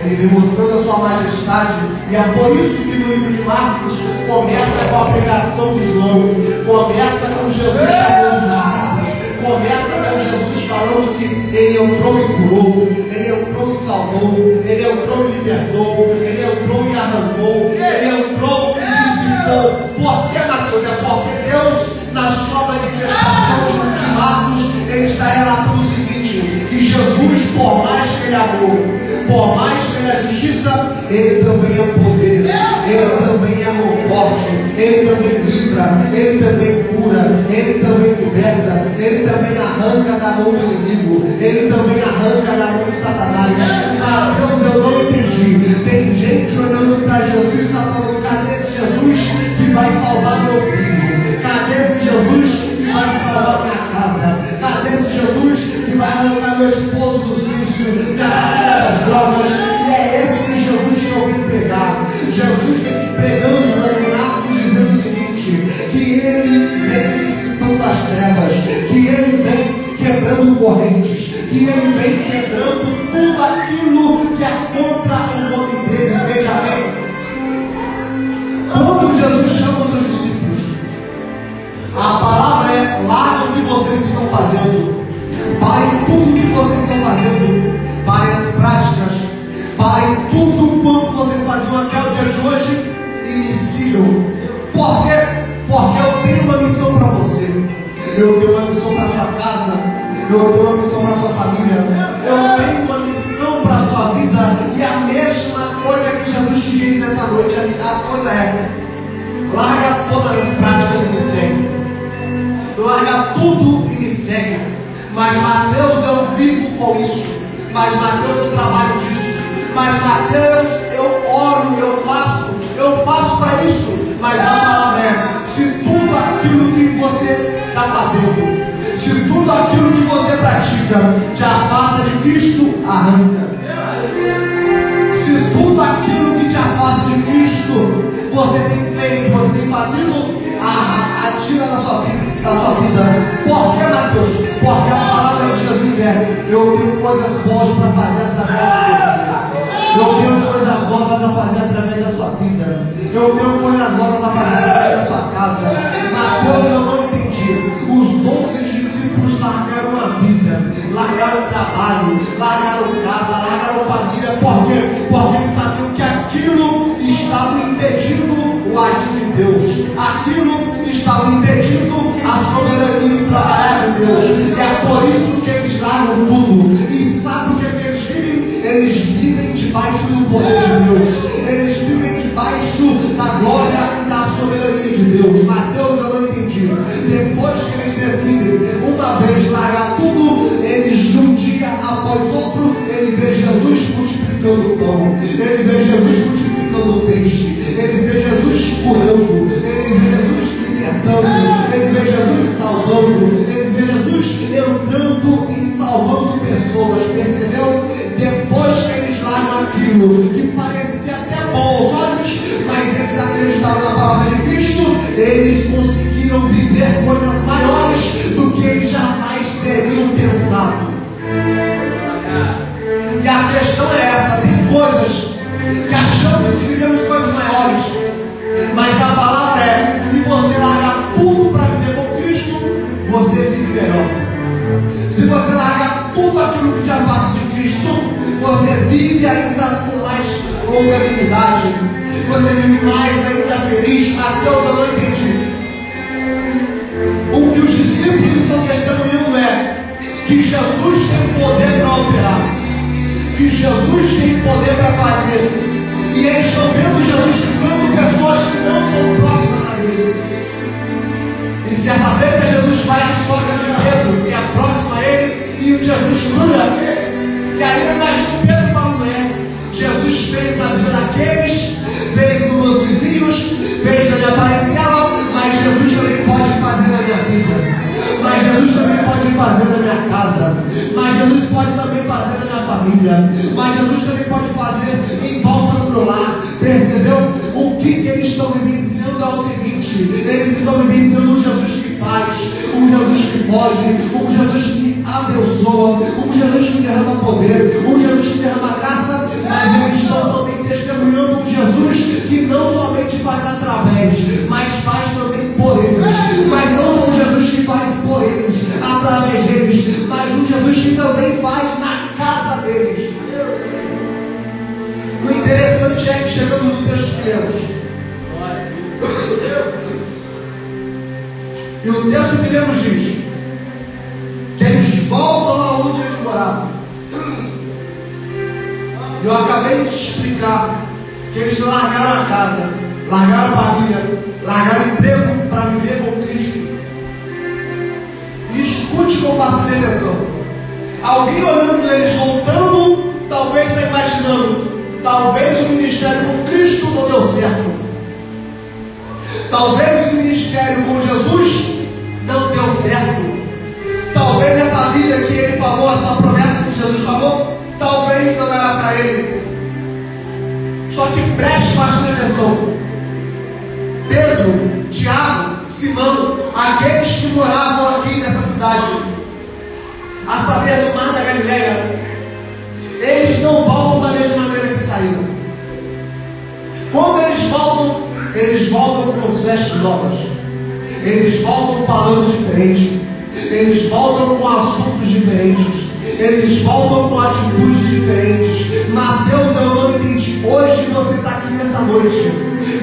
Ele mostrando a sua majestade. E é por isso que no livro de Marcos começa com a pregação dos loucos, começa com Jesus chamando os discípulos, começa com Jesus falando que Ele entrou e curou, Ele entrou e salvou, Ele entrou e libertou, Ele entrou e arrancou, Ele entrou e dissipou. Por que, Mateus? É porque Deus, na sua manifestação de Marcos, Ele está relatando o seguinte: que Jesus, por mais que Ele amou, por mais que Ele é justiça, Ele também é poder, Ele também é mão forte, Ele também livra, Ele também cura, Ele também liberta, Ele também arranca da mão do inimigo, Ele também arranca da mão de Satanás. Ah, Deus, eu não entendi. Tem gente olhando para Jesus e está falando: cadê esse Jesus que vai salvar meu filho? Cadê esse Jesus que vai salvar minha casa? Cadê esse Jesus que vai arrancar meu esposo dos vícios, minha família das drogas? E é esse Jesus que eu vim pregar. Jesus vem pregando lá em Marcos dizendo o seguinte: que Ele vem dissipando as trevas, que Ele vem quebrando correntes, que Ele vem quebrando tudo aquilo que é contra o nome dele. Veja bem, quando Jesus chama os seus discípulos, a palavra é: larguem o que vocês estão fazendo, parem tudo o que vocês estão fazendo, parem as práticas, parem tudo quanto vocês faziam até o dia de hoje e me sigam. Por quê? Porque eu tenho uma missão para você, eu tenho uma missão para a sua casa, eu tenho uma missão para a sua família, eu tenho uma missão para a sua vida. E a mesma coisa que Jesus te diz nessa noite, a coisa é: larga todas as práticas e me segue, larga tudo e me segue. Mas Mateus, eu vivo com isso, mas Mateus, eu trabalho disso, mas Mateus, eu oro, eu faço para isso. Mas a palavra é: se tudo aquilo que você está fazendo, se tudo aquilo que você pratica te afasta de Cristo, arranca. Se tudo aquilo que te afasta de Cristo você tem feito, você tem fazido, atira da sua vida. Por que, Mateus? Porque a palavra de Jesus é: eu tenho coisas boas para fazer através de você, eu tenho coisas novas a fazer através da sua vida, eu tenho coisas novas a fazer através da sua casa. Mateus, eu não entendi. Os 12 discípulos largaram a vida, largaram o trabalho, largaram casa, largaram família. Por quê? Porque eles sabiam que aquilo estava impedindo o agir de Deus, aquilo estava impedindo a soberania e o trabalhar de Deus. E é por isso que eles largam tudo. E sabe o que eles vivem? Eles vivem debaixo do poder de Deus, eles vivem debaixo da glória e da soberania de Deus. Mateus, eu não entendi. Depois que eles decidem uma vez largar tudo, eles de um dia após outro, ele vê Jesus multiplicando o pão, ele vê Jesus multiplicando o peixe, ele vê Jesus curando, ele vê Jesus libertando, ele vê Jesus salvando, ele vê Jesus entrando e salvando pessoas. Percebeu? Depois que eles largam aquilo que parecia até bom aos olhos, mas eles acreditaram na palavra de Cristo, eles conseguiram viver coisas maiores do que eles jamais teriam pensado. E a questão é essa: tem coisas que achamos que vivemos coisas maiores, mas a palavra é: se você largar tudo para viver com Cristo, você vive melhor. Se você largar tudo aquilo que te afasta de Cristo, você vive ainda com mais longanimidade, você vive mais ainda feliz. Mateus, eu não entendi. O que os discípulos estão testemunhando é que Jesus tem poder para operar, que Jesus tem poder para fazer. E eles estão vendo Jesus curando pessoas que não são próximas a Ele. E certa vez Jesus vai à sogra de Pedro, que é próxima a Ele, e o Jesus cura. E aí eu imagino Pedro falando: Jesus fez na vida daqueles, fez nos meus vizinhos, fez na minha parentela, mas Jesus também pode fazer na minha vida. Mas Jesus também pode fazer na minha casa, mas Jesus pode também fazer na minha família, mas Jesus também pode fazer em volta do meu lar. Percebeu? O que eles estão vivenciando é o seguinte: eles estão vivenciando um Jesus que faz, um Jesus que pode, um Jesus que abençoa, um Jesus que derrama poder, um Jesus que derrama graça, mas eles faz através, mas faz também por eles. Mas não só um Jesus que faz por eles, através deles, mas um Jesus que também faz na casa deles. O interessante é que chegamos no texto que lemos, e o texto que lemos diz que eles voltam aonde eles moravam. E eu acabei de explicar que eles largaram a casa, largaram a família, largaram o emprego para viver com Cristo. E escute com bastante atenção. Alguém olhando eles voltando, talvez está imaginando, talvez o ministério com Cristo não deu certo. Talvez o ministério com Jesus não deu certo. Talvez essa vida que ele falou, essa promessa que Jesus falou, talvez não era para ele. Só que preste bastante atenção. Pedro, Tiago, Simão, aqueles que moravam aqui nessa cidade, a saber, do Mar da Galileia, eles não voltam da mesma maneira que saíram. Quando eles voltam com as vestes novas. Eles voltam falando diferente. Eles voltam com assuntos diferentes. Eles voltam com atitudes diferentes. Mateus, eu não entendi. Hoje você está aqui nessa noite,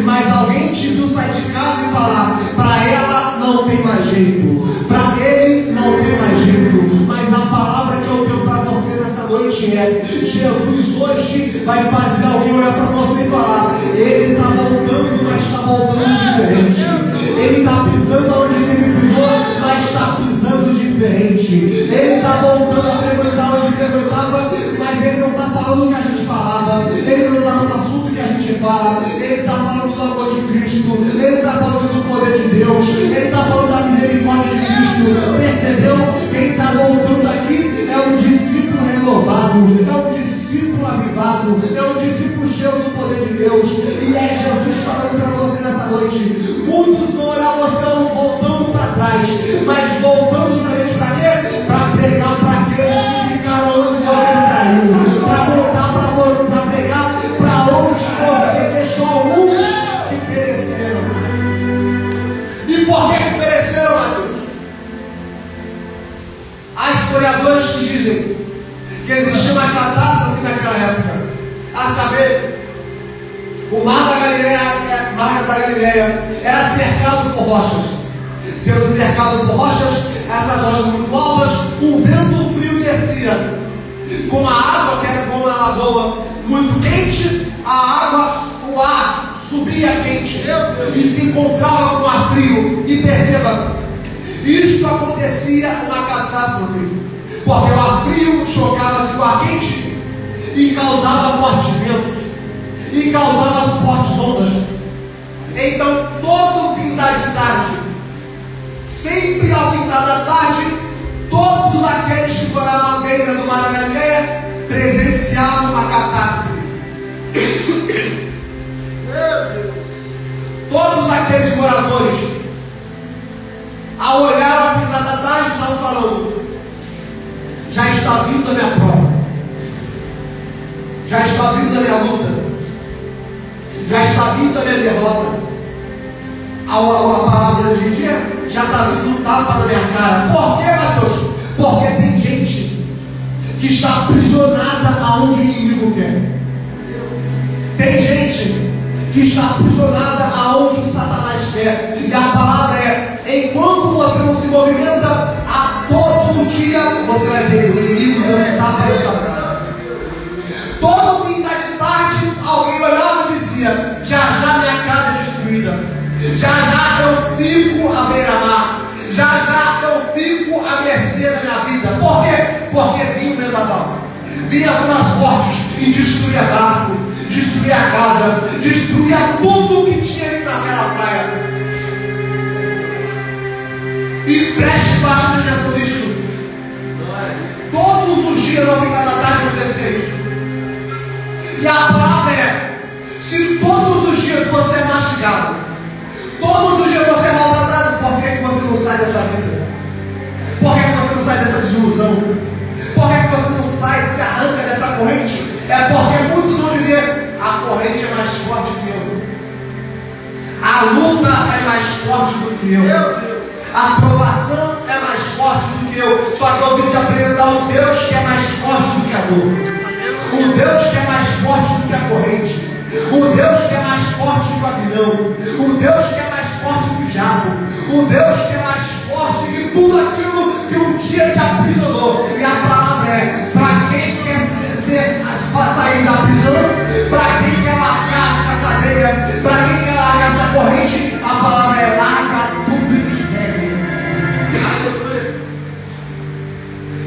mas alguém te viu sair de casa e falar: para ela não tem mais jeito, para ele não tem mais jeito. Mas a palavra que eu tenho para você nessa noite é: Jesus hoje vai fazer alguém olhar para você e falar: ele está voltando, mas está voltando diferente. Ele está pisando onde sempre pisou, mas está pisando diferente. Ele está voltando a frequentar onde frequentava, mas ele não está falando o que a gente falava. Ele não está com os assuntos que a gente fala. Ele está falando do amor de Cristo. Ele está falando do poder de Deus. Ele está falando da misericórdia de Cristo. Percebeu? Quem está voltando aqui é um discípulo renovado, é um discípulo avivado, é um discípulo cheio do poder de Deus. E é Jesus falando para você nessa noite. Muitos vão olhar você voltando para trás, mas voltando, sabe para quê? Para pregar para aqueles que ficaram onde você saiu, para voltar para pregar para onde você deixou alguns que pereceram. E por que pereceram, Mateus? Há historiadores que dizem que existia uma catástrofe naquela época, a saber, o Mar da Galileia era cercado por rochas. Sendo cercado por rochas, essas rochas muito altas, o vento frio descia. Com a água, que era como uma lagoa muito quente, a água, o ar subia quente e se encontrava com ar frio. E perceba, isto acontecia uma catástrofe, porque o ar frio chocava-se com o ar quente e causava fortes ventos e causava as fortes ondas. Então, todo fim da tarde, sempre ao fim da tarde, todos aqueles que moravam à beira do Mar da Galileia presenciavam uma catástrofe. Todos aqueles moradores, ao olhar ao fim da tarde, estavam falando: já está vindo a minha prova, já está vindo a minha luta, já está vindo a minha derrota. A palavra de dia, já está vindo um tapa na minha cara. Por quê, Mateus? Porque tem gente que está aprisionada aonde o inimigo quer. Tem gente que está aprisionada aonde o Satanás quer. E a palavra é: enquanto você não se movimenta, a todo dia você vai ver o inimigo dando um tapa na sua cara. Todo fim da tarde, alguém olhava e dizia: já minha casa é destruída. Já eu fico à beira-mar. Já eu fico à mercê da minha vida. Por quê? Porque vinha o vendaval, vinha as ondas fortes e destruía barco, destruía a casa, destruía tudo que tinha ali naquela praia. E preste bastante atenção nisso. Todos os dias ao final da tarde acontecia isso. E a palavra é: se todos os dias você é mastigado, todos os dias você é maltratado, por que você não sai dessa vida? Por que você não sai dessa desilusão? Por que você não sai, se arranca dessa corrente? É porque muitos vão dizer: a corrente é mais forte que eu. A luta é mais forte do que eu. A provação é mais forte do que eu. Só que eu vim te apresentar um Deus que é mais forte do que a dor. Um Deus que é mais forte do que a corrente. Um Deus que é mais forte do que o aguilhão. Um Deus que é mais forte do que o diabo. Um Deus que é mais forte que tudo aquilo que um dia te aprisionou. E a palavra é: para quem quer sair da prisão, para quem quer largar essa cadeia, para quem quer largar essa corrente, a palavra é: larga tudo e me segue.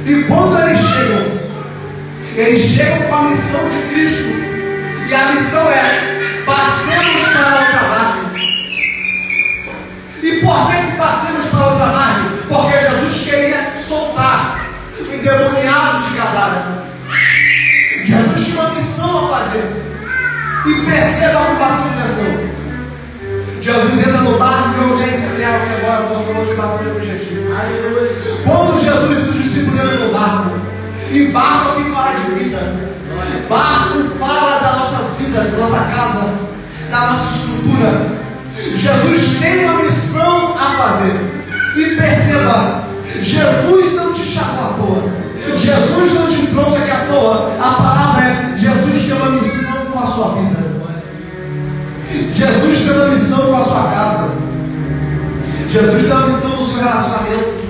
E quando eles chegam com a missão de Cristo. E a missão é: passemos para outra margem. E por que passemos para outra margem? Porque Jesus queria soltar o endemoniado de Gadara. Jesus tinha uma missão a fazer. E perceba como bateu a atenção. Jesus entra no barco e eu já encerro aqui agora, porque você bateu no objetivo. Quando Jesus e os discípulos entram no barco, e barco aqui fala de vida. Barco fala das nossas vidas, da nossa casa, da nossa estrutura. Jesus tem uma missão a fazer. E perceba, Jesus não te chamou à toa. Jesus não te trouxe aqui à toa. A palavra é: Jesus tem uma missão com a sua vida. Jesus tem uma missão com a sua casa. Jesus tem uma missão no seu relacionamento.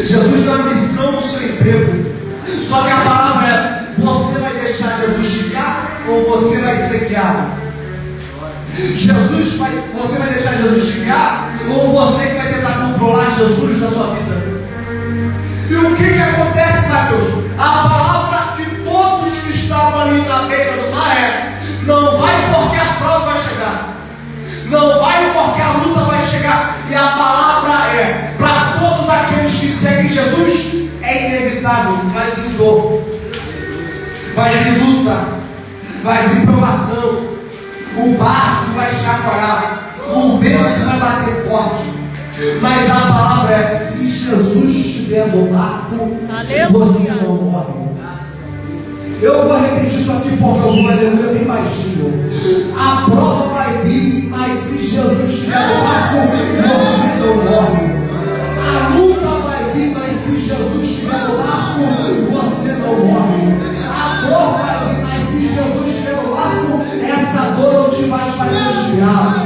Jesus tem uma missão no seu emprego. Só que a palavra é: você vai deixar Jesus ficar ou você vai ser guiado? Você vai deixar Jesus ficar ou você vai tentar controlar Jesus na sua vida? E o que acontece, Mateus? A palavra de todos que estavam ali na beira do mar é: não vai porque a prova vai chegar, não vai porque a luta vai chegar. E a palavra é: para todos aqueles que seguem Jesus, é inevitável, vai vir dor, vai vir luta, vai vir provação, o barco vai chacoalhar, o vento vai bater forte. Mas a palavra é: se Jesus estiver no barco, você não morre. Eu vou repetir isso aqui porque eu vou aleluia bem baixinho. A prova vai vir, mas se Jesus estiver no barco, você não morre. A luta vai vir, mas se Jesus estiver no barco, você não morre. A dor vai vir, mas se Jesus estiver no barco, essa dor não te vai fazer desviar.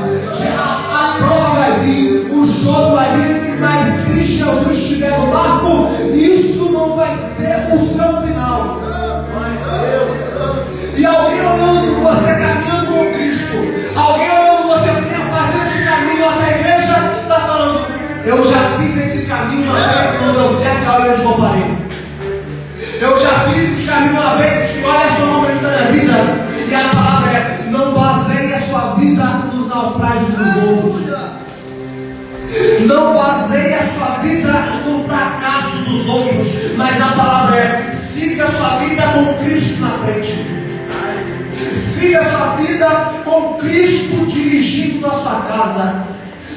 A prova vai vir, o choro vai vir, mas se Jesus estiver no barco, isso não vai ser o seu final. E alguém olhando você caminhando com Cristo, alguém olhando você fazendo esse caminho até a igreja, está falando: eu já fiz esse caminho uma vez, não deu certo, olha onde eu parei. Eu já fiz esse caminho uma vez, e olha só o momento da minha vida. E a palavra é: não baseie a sua vida nos naufrágios dos outros. Não baseie a sua vida no fracasso dos outros. Mas a palavra é: siga a sua vida com Cristo na frente. Siga a sua vida com Cristo dirigindo a sua casa.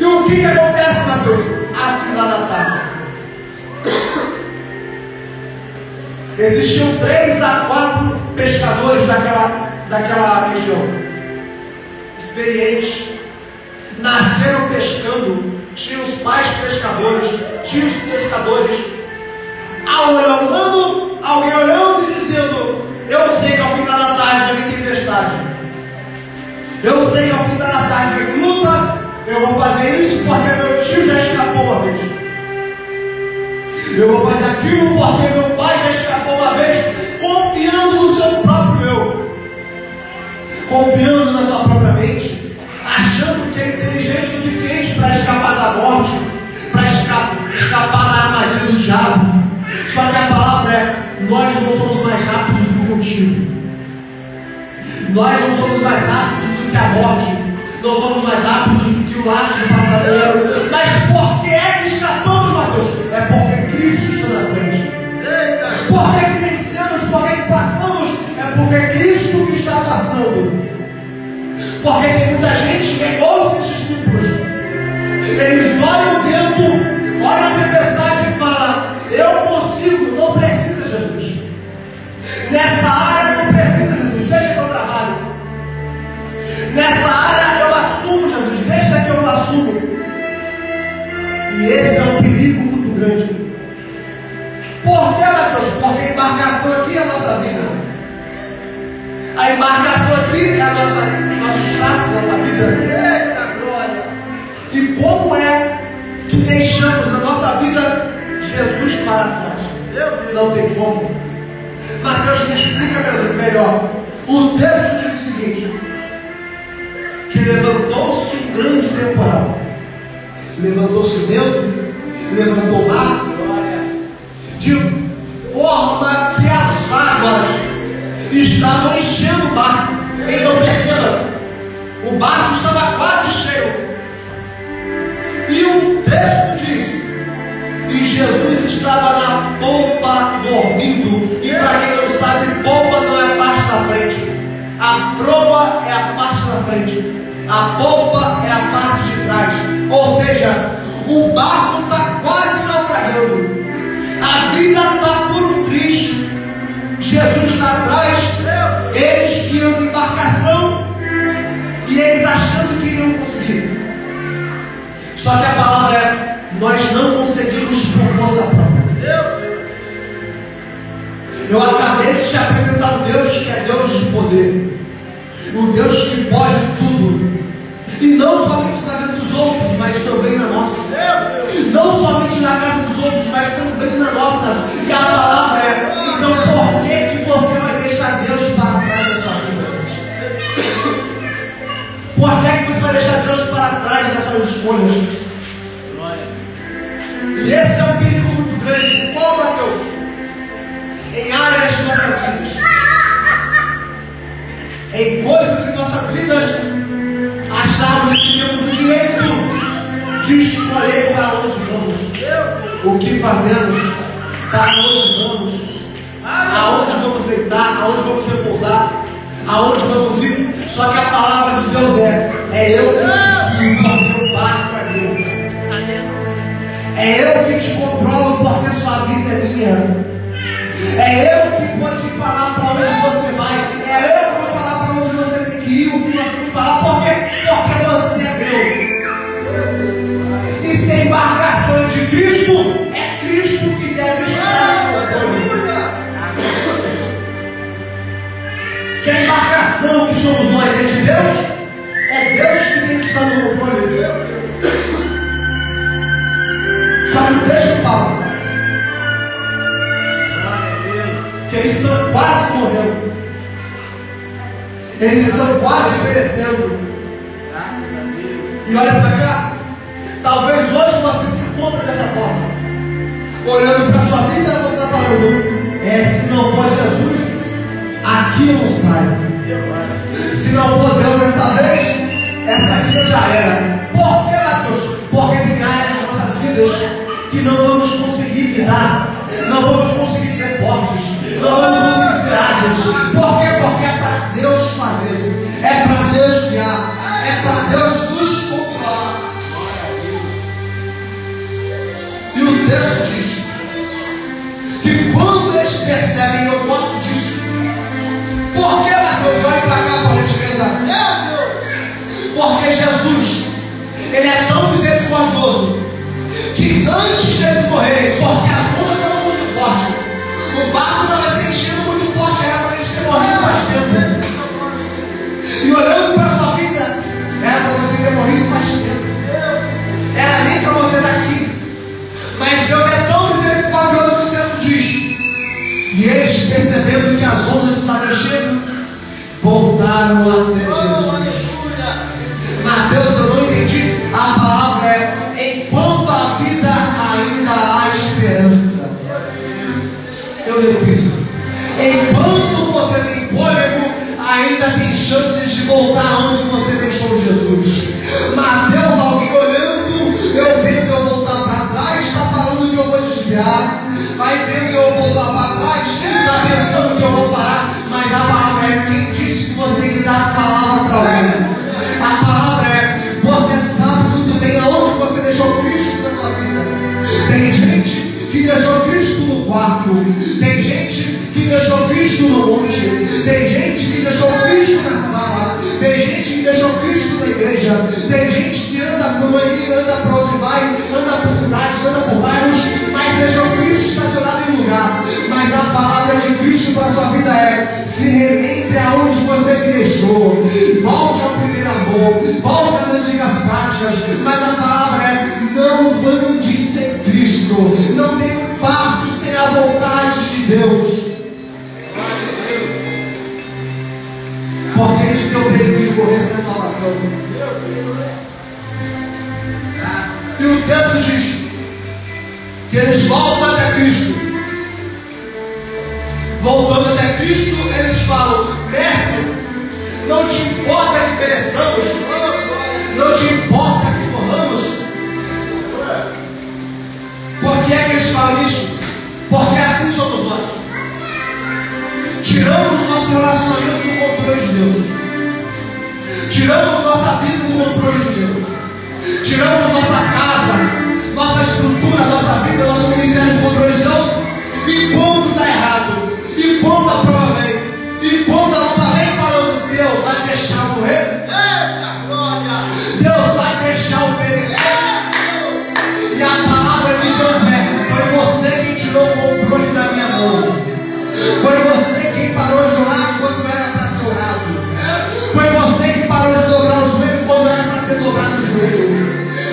E o que acontece, Mateus? A fila da tarde. Existiam 3 a 4 pescadores daquela região, experientes, nasceram pescando. Tinha os pais pescadores, tinha os pescadores. Alguém olhando e dizendo: eu sei que ao fim da tarde vem tempestade, eu sei que ao fim da tarde vem luta, eu vou fazer isso porque meu tio já escapou uma vez, eu vou fazer aquilo porque meu pai já escapou uma vez, confiando no seu próprio eu, confiando na sua própria mente, achando que é inteligente o suficiente para escapar da morte, para escapar da armadilha do diabo. Só que a palavra é: nós não somos mais rápidos do que o tiro, nós não somos mais rápidos do que a morte, não somos mais rápidos do que o laço do passarinho. Mas por que é que escapamos, Mateus? É porque Cristo está na frente. Por que vencemos? Por que passamos? É porque Cristo que está passando. Porque tem muita gente que é igual esses discípulos. Eles olham o vento, olham a tempestade e falam: eu consigo, não precisa Jesus. Nessa área não precisa Jesus, deixa que eu trabalho. Nessa área eu assumo Jesus, deixa que E esse é um perigo muito grande. Por que, Mateus? Porque a embarcação aqui é a nossa vida. A embarcação aqui é a nosso status, nossa vida. Eita glória! E como é que deixamos na nossa vida Jesus para trás? Não tem como. Mateus me explica melhor. O texto diz o seguinte: que levantou-se um grande temporal. Levantou-se vento, levantou o mar, de forma que as águas estavam enchendo o barco. Então perceba, o barco estava quase cheio. E o texto diz: e Jesus estava na polpa dormindo. E para quem não sabe, polpa não é a parte da frente. A proa é a parte da frente. A polpa é a parte de trás. Ou seja, o barco está quase naufragando. A vida está por um triz. Jesus está atrás. Eles que iam na embarcação e eles achando que iriam conseguir. Só que a palavra é: nós não conseguimos por força própria. Eu acabei de te apresentar o Deus que é Deus de poder, o Deus que pode tudo, e não somente na vida dos outros, mas também na nossa. Não somente na casa dos outros, mas também na nossa. E a palavra é: então por que você vai deixar Deus para trás da sua vida? Por que você vai deixar Deus para trás das suas escolhas? E esse é um perigo muito grande. Qual, Mateus? Em áreas de nossas vidas, em coisas em nossas vidas, acharmos que temos o direito de escolher para onde vamos, o que fazemos, para onde vamos, aonde vamos deitar, aonde vamos repousar, aonde vamos ir. Só que a palavra de Deus é eu que te guio, porque o barco é Deus. É eu que te controlo, porque sua vida é minha. É eu que vou te falar para onde você vai. É eu que vou falar para onde você tem que ir, o que você tem que falar. Por quê? Porque você é meu. E se a embarcação de Cristo, é Cristo que deve estar no controle. Se a embarcação que somos nós é de Deus, é Deus que tem que estar no controle. Só que o texto fala que eles estão quase morrendo. Eles estão quase perecendo. E olha para cá. Talvez hoje você se encontre dessa forma. Olhando para a sua vida, você está falando: se não for Jesus, aqui eu não saio. Se não for Deus dessa vez, essa aqui eu já era. Por que, Mateus? Porque tem áreas nas nossas vidas que não vamos conseguir lidar, não vamos conseguir ser fortes, não vamos conseguir ser ágeis. Por quê? Porque é para Deus fazer, é para Deus guiar, é para Deus nos controlar. E o texto diz que quando eles percebem: eu gosto disso. Por que, Mateus? Olha para cá, por gentileza. Porque Jesus, Ele é tão misericordioso que antes deles morrerem, porque as ondas estavam muito fortes, o barco estava se enchendo muito forte, era para eles terem morrido faz tempo. E olhando para a sua vida, era para você ter morrido faz tempo. Era nem para você estar aqui. Mas Deus é tão misericordioso que o texto diz: e eles, percebendo que as ondas estavam enchendo, voltaram até Jesus. Mateus, eu não entendi. A palavra é: enquanto a vida ainda há esperança. Eu repito: enquanto você tem fôlego, ainda tem chances de voltar onde você deixou Jesus. Mateus, alguém olhando, eu vendo eu voltar para trás, está falando que eu vou desviar. Vai vendo eu voltar para trás, está pensando que eu vou parar. Mas a palavra é: quem disse que você tem que dar a palavra para alguém? A palavra é: você sabe muito bem aonde você deixou Cristo na sua vida. Tem gente que deixou Cristo no quarto, tem gente que deixou Cristo no monte, tem gente que deixou Cristo na sala, tem gente que deixou Cristo na igreja, tem gente que anda por aí, anda para onde vai, anda por cima cidades, anda por bairros, mas deixou Cristo estacionado em lugar. Mas a palavra de Cristo para a sua vida é: se remente aonde você me deixou, volte ao primeiro amor, volte às antigas práticas. Mas a palavra é: não ande sem Cristo, não dê um passo sem a vontade de Deus. Porque isso que eu creio que corresse na salvação. E o texto diz que eles voltam até Cristo. Voltando até Cristo, eles falam: Mestre, não te importa que pereçamos, não te importa que morramos. Por que é que eles falam isso? Porque assim somos nós. Tiramos nosso relacionamento do controle de Deus. Tiramos nossa vida do controle de Deus. Tiramos nossa casa, nossa estrutura, nossa vida, nosso ministério do controle de Deus. E quando dá errado, e quando a prova vem, e quando a luta vem, falamos: Deus vai deixar morrer? Eita glória! Deus vai deixar o perecer? E a palavra de Deus é: foi você quem tirou o controle da minha mão. Foi você quem parou de orar quando era para ter orado. Foi você que parou de dobrar o joelho quando era para ter dobrado o joelho.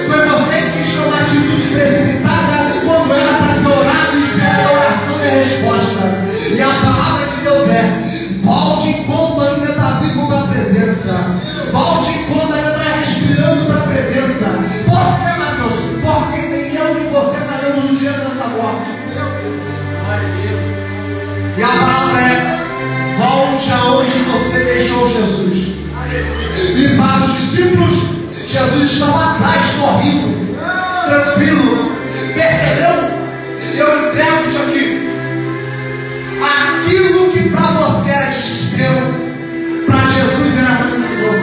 Foi você que quis tomar atitude precipitada quando era para ter orado e esperar a oração e a resposta. E a palavra de Deus é: volte enquanto ainda está vivo para a presença. Volte enquanto ainda está respirando para a presença. Por que, Mateus? Porque nem eu nem você sabemos o dia da nossa morte. E a palavra é: volte aonde você deixou Jesus. E para os discípulos, Jesus estava atrás, dormindo, tranquilo. Percebeu? Eu entrego isso aqui. Aquilo que para você era desespero, para Jesus era vencedor.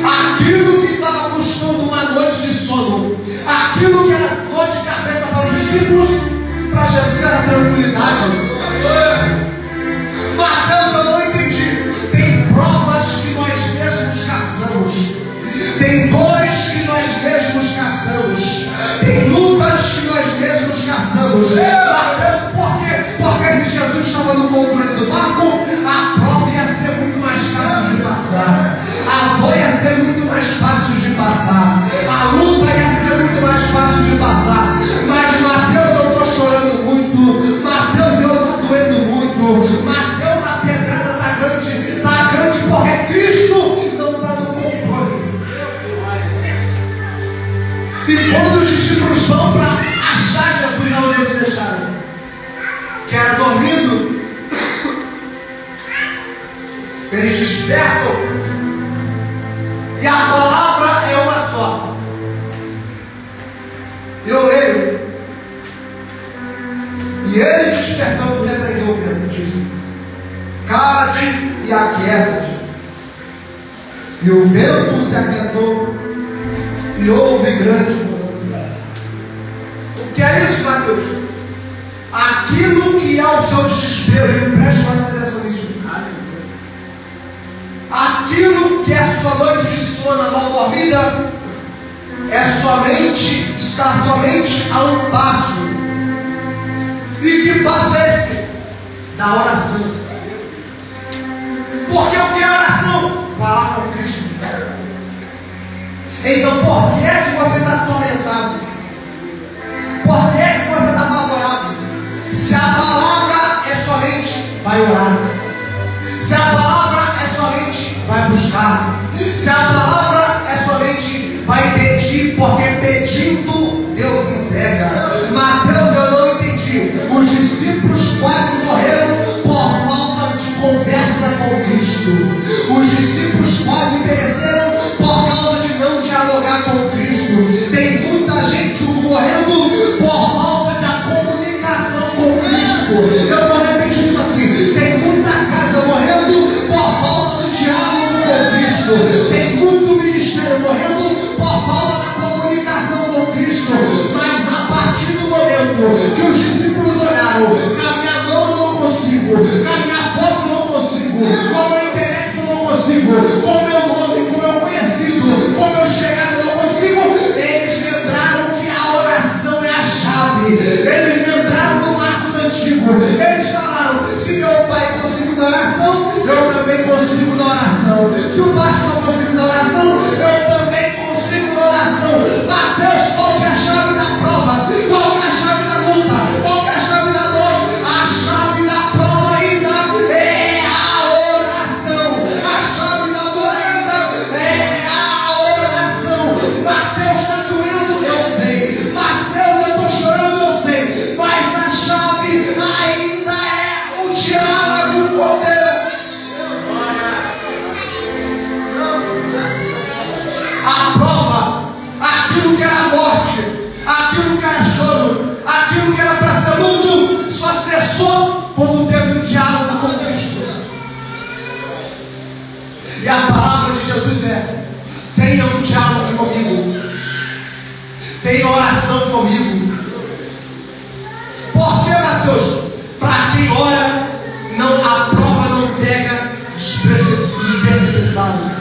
Aquilo que estava custando uma noite de sono, aquilo que era dor de cabeça para os discípulos, para Jesus era tranquilidade. Mateus, eu não entendi. Tem provas que nós mesmos caçamos, tem dores que nós mesmos caçamos, tem lutas que nós mesmos caçamos. Mateus, por quê? Porque se Jesus estava no controle do barco, a prova ia ser muito mais fácil de passar, a dor ia ser muito mais fácil de passar, a luta ia ser muito mais fácil de passar. Mas Mateus, eu estou chorando muito. Mateus, eu estou doendo muito. Mateus, a pedrada está grande porque Cristo não está no controle. E quando os discípulos vão para achar Jesus aonde eles deixaram, que era dormindo, eles despertam, e a palavra é uma só. Eu leio: e ele despertando repreendeu o vento, disse: cala-te e aquieta-te. E o vento se aquietou e houve grande mudança. O que é isso, Mateus? Aquilo que é o seu desespero, preste mais atenção nisso. Aquilo que é a sua noite de sono mal dormida está somente a um passo. E que passo é esse? Da oração. Porque o que é oração? Falar com Cristo. Então por que é que você está atormentado? Por que é que você está apavorado? Se a palavra é somente, vai orar. Se a palavra é somente, vai buscar. Se a palavra é somente, vai pedir, porque pedindo Deus entrega. Mateus, eu não entendi. Os discípulos quase morreram por falta de conversa com Cristo. Os discípulos quase pereceram por causa de não dialogar com Cristo. Tem muita gente morrendo por falta da comunicação com Cristo. Eu vou repetir isso aqui. Tem muita casa morrendo por falta do diálogo com Cristo. Tem muito ministério morrendo por falta da comunicação com Cristo. Mas a partir do momento que os discípulos olharam, com a minha mão eu não consigo, com a minha força eu não consigo, com o meu intelecto eu não consigo, com o meu nome, com o meu conhecido, com o meu chegado eu não consigo, eles lembraram consigo. Eles falaram: se meu pai conseguiu na oração, eu também consigo na oração. Se o pastor conseguiu na oração, eu também consigo na oração. Mateus, qual que é a chave da prova? Qual que é a chave da luta? Qual que é a chave da dor? A chave da prova ainda é a oração. A chave da dor ainda é a oração. Mateus está doendo, eu sei. Mateus, eu estou chorando, eu sei. Mas a chave ainda é o diálogo com Deus. A prova, aquilo que era morte, aquilo que era choro, aquilo que era para ser luto, só cessou quando teve um diálogo com Cristo. E a palavra de Jesus é: tenha um diálogo comigo, tenha oração comigo. Por que, Mateus? Para quem ora, a prova não pega desprezado.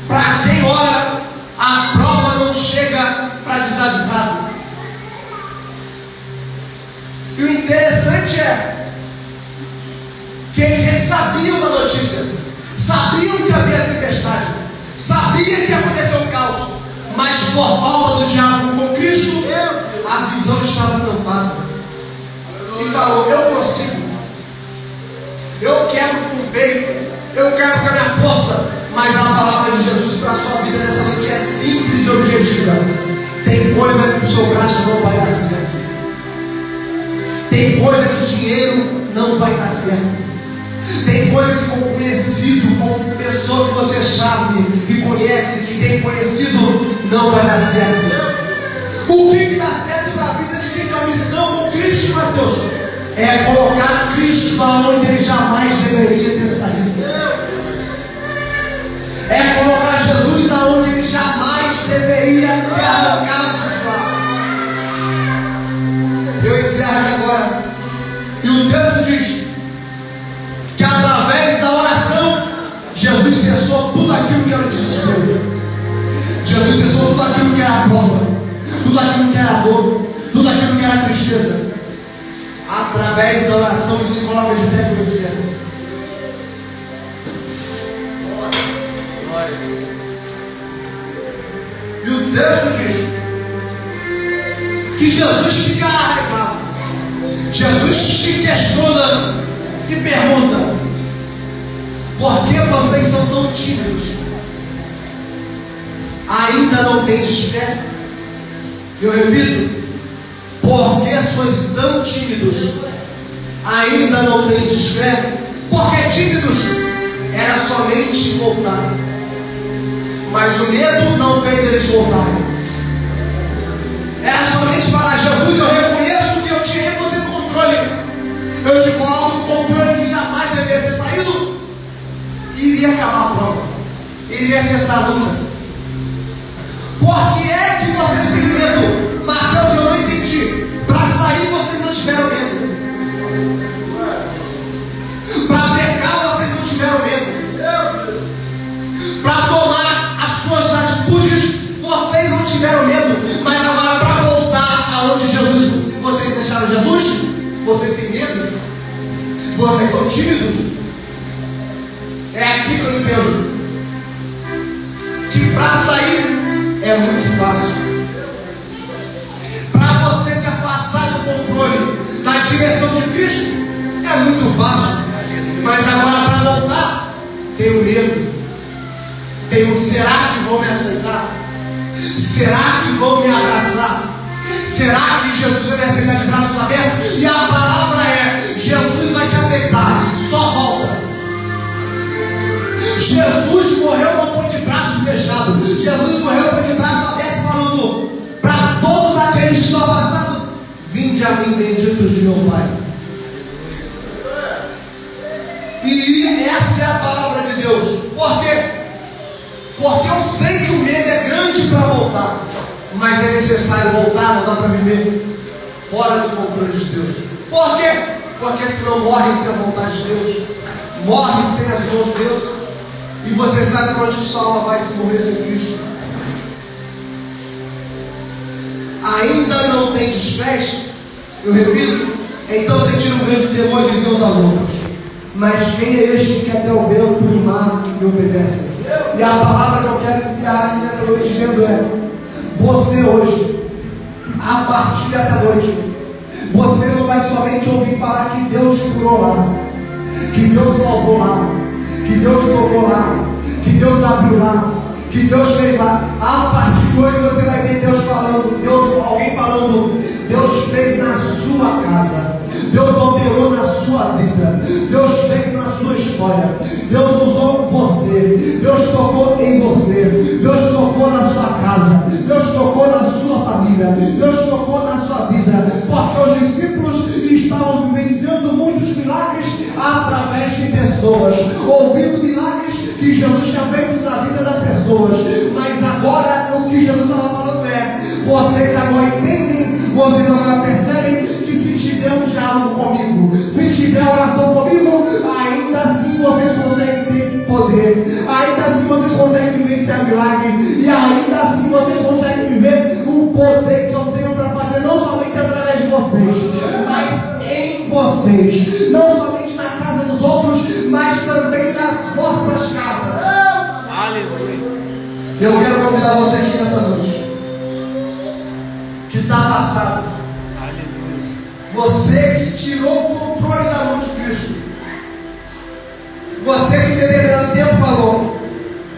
Para quem ora, a prova não chega para desavisado. E o interessante é que eles sabiam da notícia, sabiam que havia tempestade, sabiam que aconteceu um caos, mas por falta do diálogo com Cristo, a visão estava tampada. E falou: eu consigo, eu quero cumprir, eu quero com a minha força. Mas a palavra de Jesus para a sua vida nessa noite é simples e objetiva. Tem coisa que o seu braço não vai dar certo. Tem coisa que dinheiro não vai dar certo. Tem coisa que com conhecido, com pessoa que você sabe, que conhece, que tem conhecido, não vai dar certo. O que dá certo para a vida de quem tem a missão com Cristo, Mateus? É colocar Cristo aonde ele jamais deveria ter saído. É colocar Jesus aonde ele jamais deveria ter arrancado de lá. Eu encerro agora. E o texto diz que através da oração, Jesus cessou tudo aquilo que era desespero. Jesus cessou tudo aquilo que era prova, tudo aquilo que era dor, tudo aquilo que era tristeza. Através da oração, e se coloca de pé com você. E o texto diz que Jesus fica arreglado. Jesus te questiona e pergunta: por que vocês são tão tímidos? Ainda não tendes fé? Eu repito: por que sois tão tímidos? Ainda não tendes fé? Porque tímidos era somente voltar. Mas o medo não fez eles voltarem. Era somente falar: Jesus, eu reconheço que eu tirei você do controle. Eu te coloco no controle que jamais deveria ter saído. E iria acabar a prova. Iria cessar a luta. Por que é que vocês têm medo? Mateus, eu não entendi. Para sair vocês não tiveram medo. Para pecar vocês não tiveram medo. Para tomar as suas atitudes vocês não tiveram medo. Mas agora para voltar aonde Jesus, vocês deixaram Jesus, vocês têm medo. Vocês são tímidos. É aqui que eu entendo que para sair é muito fácil. Para você se afastar do controle, da direção de Cristo, é muito fácil. Mas agora para voltar, tenho medo. Tenho: será que vão me aceitar? Será que vão me abraçar? Será que Jesus vai me aceitar de braços abertos? E a palavra é: Jesus vai te aceitar, só volta. Jesus morreu não foi de braços fechados. Jesus morreu foi de braços abertos, falando para todos aqueles que estão afastados: vinde a mim, benditos de meu Pai. E essa é a palavra de Deus. Por quê? Porque eu sei que o medo é grande para voltar, mas é necessário voltar. Não dá para viver fora do controle de Deus. Por quê? Porque senão morre sem a vontade de Deus, morre sem as mãos de Deus. E você sabe para onde sua alma vai se morrer sem Cristo. Ainda não tendes fé? Eu repito, então sentiram um grande temor e diziam uns aos outros: mas quem é este que até o vento e o mar me obedecem? E a palavra que eu quero iniciar aqui nessa noite dizendo é: você hoje, a partir dessa noite, você não vai somente ouvir falar que Deus curou lá, que Deus salvou lá, que Deus tocou lá, que Deus abriu lá, que Deus fez lá. A partir de hoje você vai ver Deus falando, alguém falando: Deus fez na sua casa, Deus operou na sua vida, Deus fez na sua história, Deus usou você, Deus tocou em você, Deus tocou na sua casa, Deus tocou na sua família, Deus tocou na sua vida, porque os discípulos estavam vivenciando muitos milagres através de pessoas, ouvindo milagres que Jesus tinha feito na vida das pessoas. Mas agora o que Jesus estava falando é: vocês agora entendem, vocês agora percebem que se tiver um diálogo comigo, se tiver oração comigo, ainda assim vocês conseguem ter poder, ainda assim vocês conseguem vivenciar milagre, e ainda assim vocês conseguem viver o poder que eu tenho para fazer, não somente através de vocês, mas em vocês, não somente na casa dos outros, mas também nas vossas casas. Aleluia. Eu quero convidar você aqui nessa noite, que está afastado, você que tirou o controle da mão de Cristo, você que em determinado tempo falou: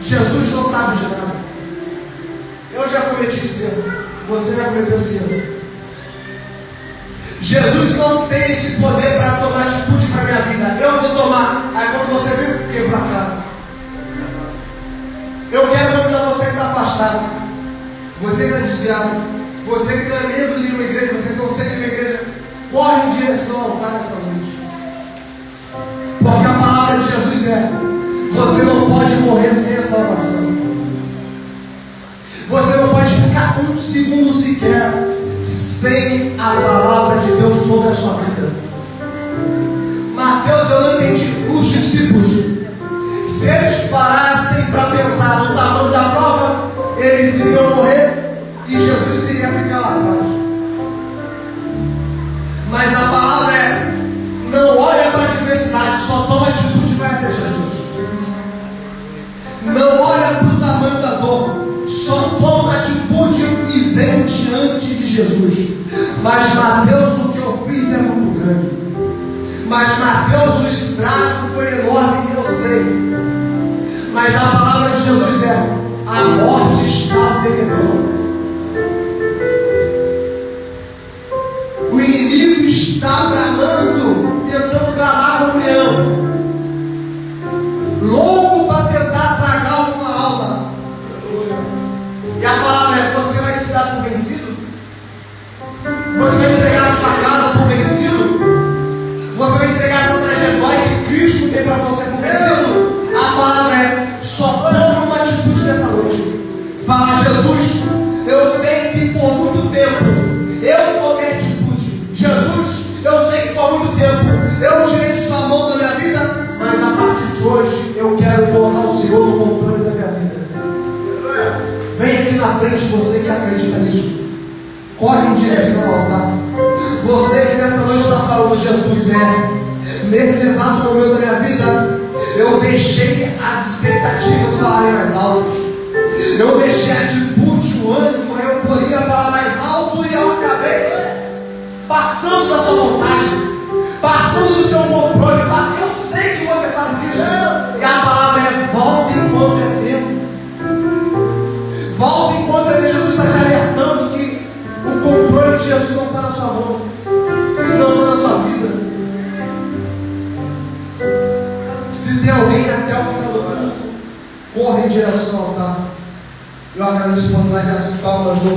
Jesus não sabe de nada, eu já cometi esse erro, você já cometeu esse erro, Jesus não tem esse poder para tomar atitude para a minha vida, eu vou tomar. Aí quando você viu, quebrou a cara. Eu quero convidar você que está afastado, você que está desviado, você que não é membro de uma igreja, você que não segue uma igreja, corre em direção ao altar nessa noite, porque a palavra de Jesus é: você não pode morrer sem a salvação, você não pode ficar um segundo sequer sem a palavra de Deus sobre a sua vida. Mateus, eu não entendi. Os discípulos, se eles parassem para pensar no tamanho da prova, eles iriam morrer e Jesus iria ficar lá atrás. Mas a palavra é: não olha para a adversidade, só toma atitude e vai até Jesus. Não olha para o tamanho da dor, só toma atitude e vem diante de Jesus. Mas Mateus, o que eu fiz é muito grande. Mas Mateus, o estrago foi enorme, eu sei. Mas a palavra de Jesus é: a morte está derramando. O inimigo está bramando, tentando bramar como leão, louco para tentar tragar alguma alma. E a palavra é: você vai se dar por vencido? Você vai entregar a sua casa por vencido? Você vai entregar essa trajetória que Cristo tem para você por vencido? A palavra é: só toma uma atitude nessa noite. Fala: Jesus, eu sei que por muito tempo eu tomei atitude. Jesus, eu sei que por muito tempo eu tirei sua mão da minha vida, mas a partir de hoje eu quero colocar o Senhor no controle da minha vida. Vem aqui na frente, você que acredita nisso. Corre em direção ao altar. Você que nessa noite está falando: Jesus, nesse exato momento da minha vida, eu deixei as expectativas falarem mais alto, eu deixei a atitude, o ânimo, a euforia falar mais alto, e eu acabei passando da sua vontade, passando do seu controle. Eu sei que você sabe disso. E a palavra é: volte enquanto é tempo. Volte enquanto Jesus está te alertando que o controle de Jesus não está na sua mão, não está na sua vida. Se tem alguém até o final do culto, corre em direção ao altar. Eu agradeço por dar as palmas do